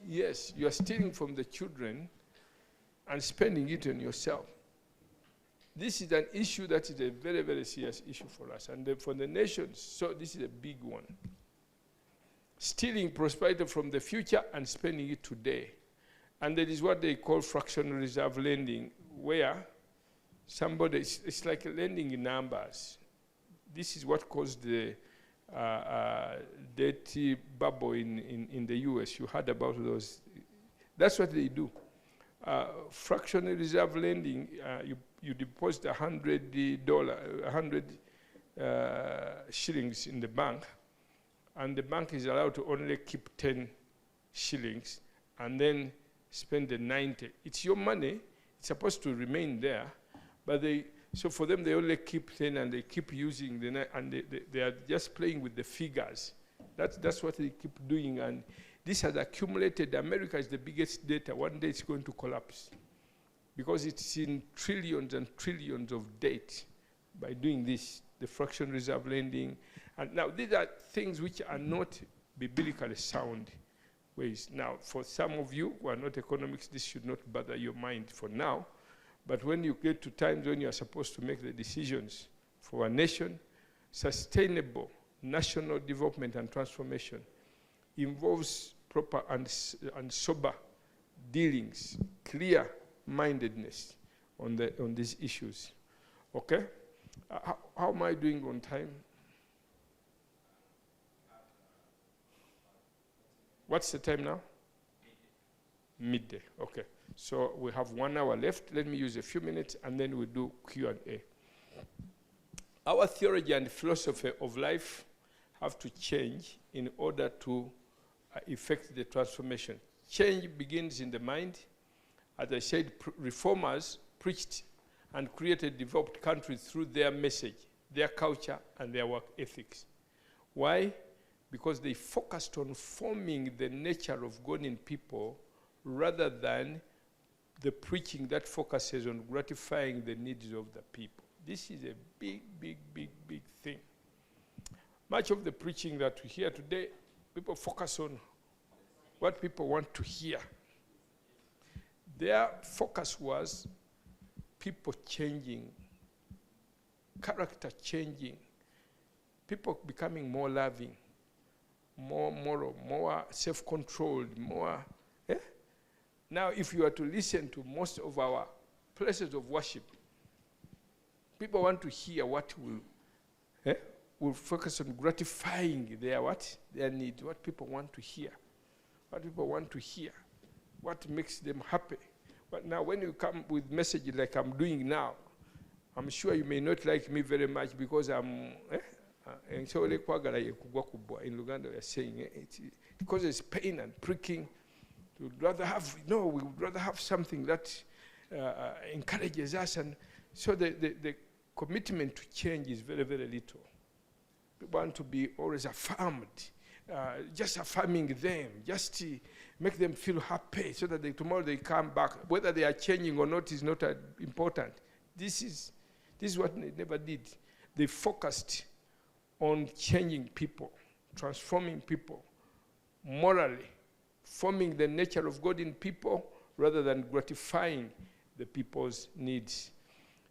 Yes, you are stealing from the children and spending it on yourself. This is an issue that is a very, very serious issue for us, and for the nations, so this is a big one. Stealing prosperity from the future and spending it today. And that is what they call fractional reserve lending, where it's like lending in numbers. This is what caused the debt bubble in the US. You heard about those. That's what they do. Fractional reserve lending, you deposit $100 shillings in the bank, and the bank is allowed to only keep 10 shillings and then spend the 90. It's your money. It's supposed to remain there, but so for them, they only keep 10 and they keep using and they are just playing with the figures. That's what they keep doing, and this has accumulated. America is the biggest debtor. One day it's going to collapse because it's in trillions and trillions of debt by doing this, the fractional reserve lending. And now these are things which are not biblically sound ways. Now, for some of you who are not economics, this should not bother your mind for now. But when you get to times when you are supposed to make the decisions for a nation, sustainable national development and transformation involves proper and sober dealings, clear-mindedness on these issues. Okay? How am I doing on time? What's the time now? Midday. Okay. So we have 1 hour left. Let me use a few minutes, and then we'll do Q&A. Our theology and philosophy of life have to change in order to effect the transformation. Change begins in the mind. As I said, reformers preached and created developed countries through their message, their culture, and their work ethics. Why? Because they focused on forming the nature of God in people rather than the preaching that focuses on gratifying the needs of the people. This is a big, big, big, big thing. Much of the preaching that we hear today, people focus on what people want to hear. Their focus was people changing, character changing, people becoming more loving, more moral, more self-controlled, more. Now, if you are to listen to most of our places of worship, people want to hear what will focus on gratifying their needs, what people want to hear, what makes them happy. But now, when you come with messages like I'm doing now, I'm sure you may not like me very much because I'm. In Luganda, we are saying it causes pain and pricking. We would rather have something that encourages us, and so the commitment to change is very, very little. People want to be always affirmed, just affirming them, just to make them feel happy, so that tomorrow they come back. Whether they are changing or not is not important. This is what they never did. They focused on changing people, transforming people morally, forming the nature of God in people rather than gratifying the people's needs.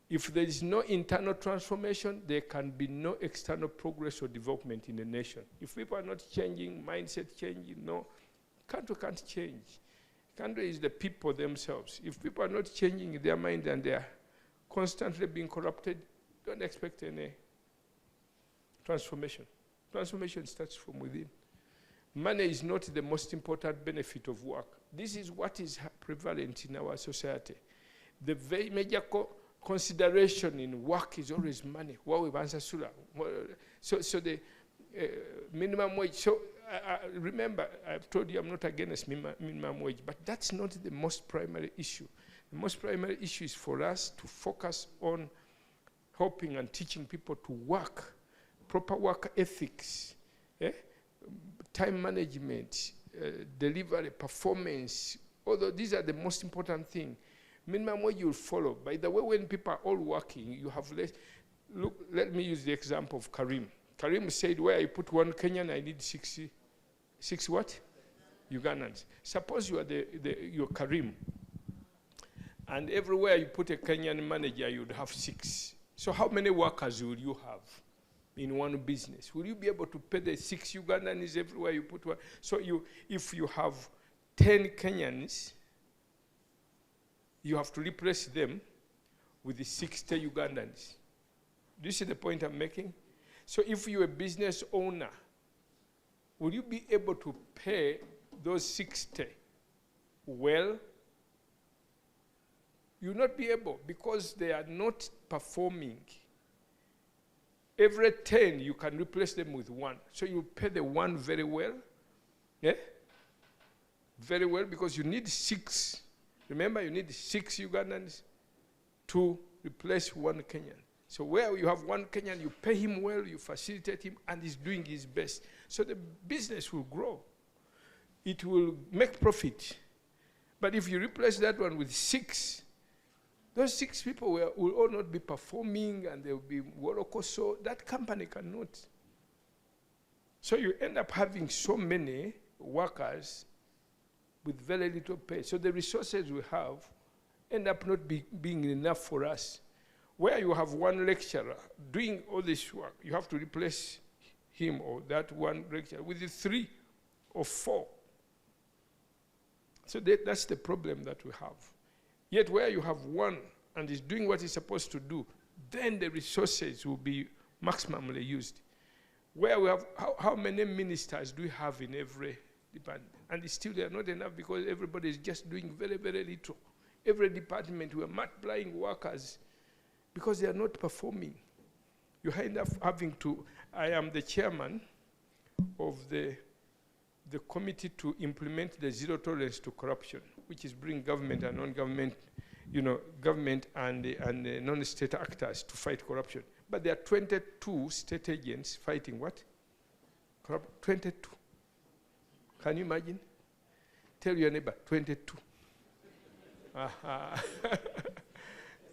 If there is no internal transformation, there can be no external progress or development in the nation. If people are not changing, mindset changing, country can't change. Country is the people themselves. If people are not changing their mind and they are constantly being corrupted, don't expect any transformation. Transformation starts from within. Money is not the most important benefit of work. This is what is prevalent in our society. The very major consideration in work is always money. So the minimum wage. So remember, I've told you I'm not against minimum wage, but that's not the most primary issue. The most primary issue is for us to focus on helping and teaching people to work, proper work ethics, time management, delivery, performance. Although these are the most important thing. Minimum wage you'll follow. By the way, when people are all working, you have less. Look, let me use the example of Karim. Karim said, where I put one Kenyan, I need 60 what? Ugandans. Suppose you are you're Karim, and everywhere you put a Kenyan manager, you'd have 6. So how many workers will you have in one business? Will you be able to pay the 6 Ugandans everywhere you put one? So if you have 10 Kenyans, you have to replace them with the 60 Ugandans. Do you see the point I'm making? So if you're a business owner, will you be able to pay those 60 well? You'll not be able, because they are not performing. Every 10, you can replace them with 1. So you pay the 1 very well. Yeah? Very well, because you need 6. Remember, you need 6 Ugandans to replace 1 Kenyan. So where you have 1 Kenyan, you pay him well, you facilitate him, and he's doing his best. So the business will grow. It will make profit. But if you replace that one with 6, those 6 people will all not be performing, and they will be woroko, so that company cannot. So you end up having so many workers with very little pay. So the resources we have end up not being enough for us. Where you have 1 lecturer doing all this work, you have to replace him or that 1 lecturer with the 3 or 4. So that's the problem that we have. Yet where you have 1 and is doing what he's supposed to do, then the resources will be maximally used. Where we have, how many ministers do we have in every department? And still they are not enough, because everybody is just doing very, very little. Every department, we are multiplying workers because they are not performing. You end up having to, I am the chairman of the committee to implement the zero tolerance to corruption, which is bring government and non-government, government and non-state actors to fight corruption. But there are 22 state agents fighting what? 22. Can you imagine? Tell your neighbor, 22.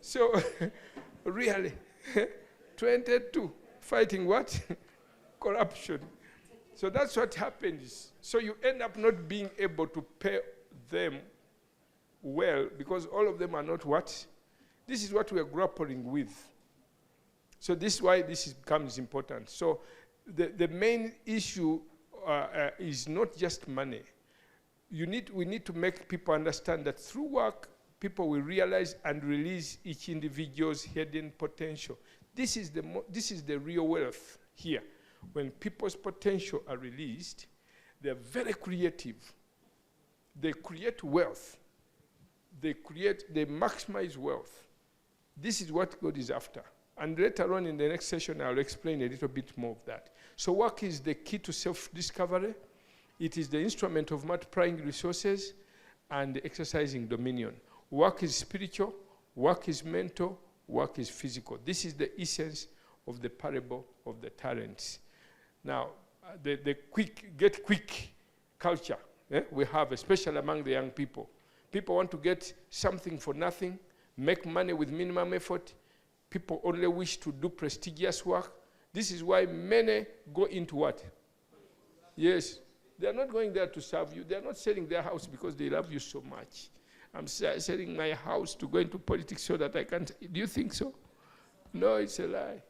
So, really, 22 fighting what? Corruption. So that's what happens. So you end up not being able to pay them well, because all of them are not what? This is what we are grappling with. So this is why this becomes important. So the main issue is not just money. We need to make people understand that through work, people will realize and release each individual's hidden potential. This is the real wealth here. When people's potential are released, they're very creative. They create wealth. They maximize wealth. This is what God is after. And later on in the next session, I'll explain a little bit more of that. So work is the key to self-discovery. It is the instrument of multiplying resources and exercising dominion. Work is spiritual, work is mental, work is physical. This is the essence of the parable of the talents. Now, the get quick culture we have, especially among the young people. People want to get something for nothing, make money with minimum effort. People only wish to do prestigious work. This is why many go into what? Yes. They are not going there to serve you. They are not selling their house because they love you so much. I'm selling my house to go into politics so that I can. Do you think so? No, it's a lie.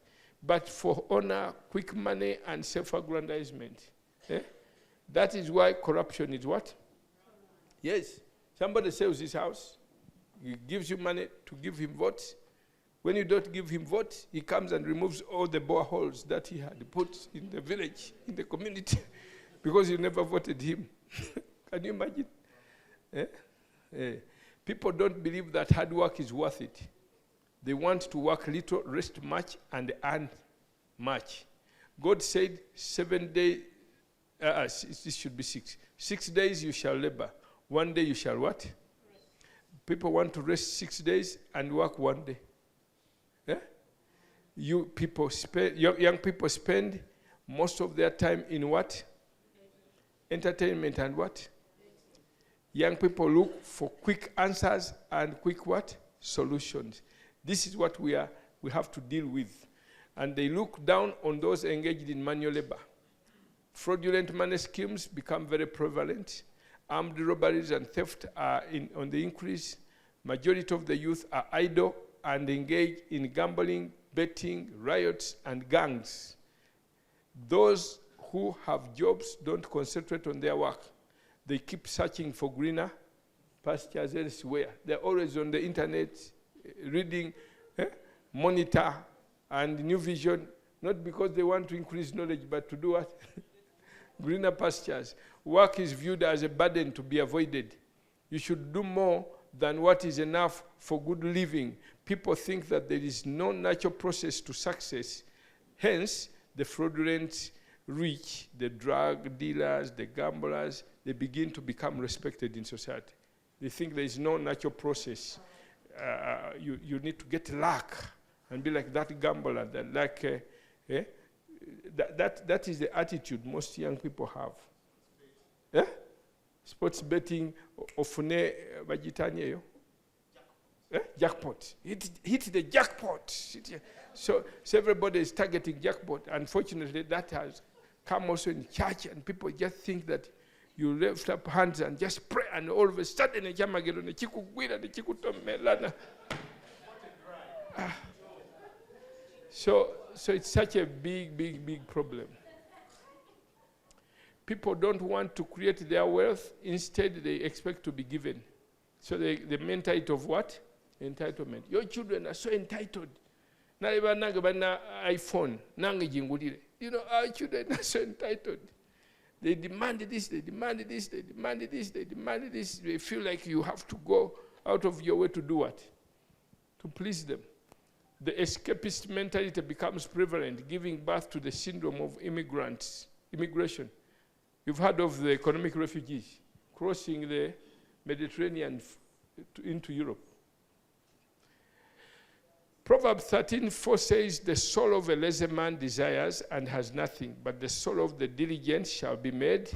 But for honor, quick money, and self-aggrandizement. That is why corruption is what? Yes. Somebody sells his house. He gives you money to give him votes. When you don't give him votes, he comes and removes all the boreholes that he had put in the village, in the community, because you never voted him. Can you imagine? People don't believe that hard work is worth it. They want to work little, rest much, and earn much. God said 7 days, this should be 6. 6 days you shall labor. 1 day you shall what? People want to rest 6 days and work 1 day. Young people spend most of their time in what? Entertainment and what? Young people look for quick answers and quick what? Solutions. This is what we have to deal with. And they look down on those engaged in manual labor. Fraudulent money schemes become very prevalent. Armed robberies and theft are on the increase. Majority of the youth are idle and engaged in gambling, betting, riots, and gangs. Those who have jobs don't concentrate on their work. They keep searching for greener pastures elsewhere. They're always on the internet, reading Monitor and New Vision, Not because they want to increase knowledge, but to do what? Greener pastures. Work is viewed as a burden to be avoided. You should do more than what is enough for good living. People think that there is no natural process to success. Hence, the fraudulent rich, the drug dealers, the gamblers, they begin to become respected in society. They think there is no natural process. You need to get luck and be like that gambler, that is the attitude most young people have. Yeah? Sports betting, ofune vagitania. Jackpot. Hit the jackpot. So everybody is targeting jackpot. Unfortunately, that has come also in church, and people just think that you lift up hands and just pray, and all of a sudden, so it's such a big problem. People don't want to create their wealth. Instead, they expect to be given. So the mentality of what? Entitlement. Your children are so entitled. iPhone. You know, our children are so entitled. They demand this, they demand this, they demand this, they demand this. They feel like you have to go out of your way to do what? To please them. The escapist mentality becomes prevalent, giving birth to the syndrome of immigration. You've heard of the economic refugees crossing the Mediterranean into Europe. Proverbs 13:4 says, the soul of a lazy man desires and has nothing, but the soul of the diligent shall be made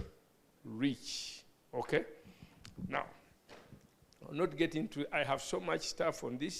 rich. Okay? Now, I'll not get into, I have so much stuff on this.